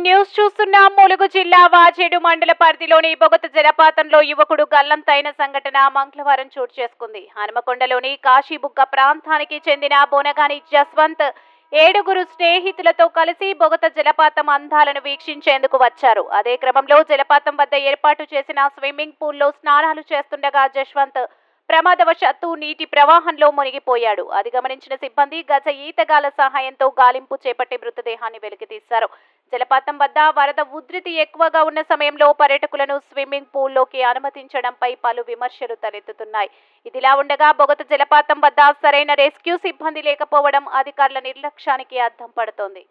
News చూస్తున్న ములుగు జిల్లా వాజేడు మండల పరిధిలోని బొగత జలపాతంలో యువకుడు గల్లంతైన సంఘటన మంగళవారం చోటు చేసుకుంది. హనుమకొండలోని కాశీబుగ్గ ప్రాంతానికి చెందిన బోనగాని జస్వంత్ ఏడుగురు స్నేహితులతో కలిసి బొగత జలపాతం అందాలను వీక్షించేందుకు వచ్చారు. అదే క్రమంలో జలపాతం వద్ద ఏర్పాటు చేసిన స్విమ్మింగ్ పూల్లో స్నానాలు చేస్తుండగా జస్వంత్ ప్రమాదవశాత్తు నీటి ప్రవాహంలో మునిగిపోయాడు. అది గమనించిన సిబ్బంది గజ ఈతగాల సహాయంతో గాలింపు చేపట్టి మృతదేహాన్ని వెలికితీశారు. జలపాతం వద్ద వరద ఉధృతి ఎక్కువగా ఉన్న సమయంలో పర్యాటకులను స్విమ్మింగ్ పూల్లోకి అనుమతించడంపై పలు విమర్శలు తలెత్తుతున్నాయి. ఇదిలా ఉండగా బొగత జలపాతం వద్ద సరైన రెస్క్యూ సిబ్బంది లేకపోవడం అధికారుల నిర్లక్ష్యానికి అద్దం పడుతోంది.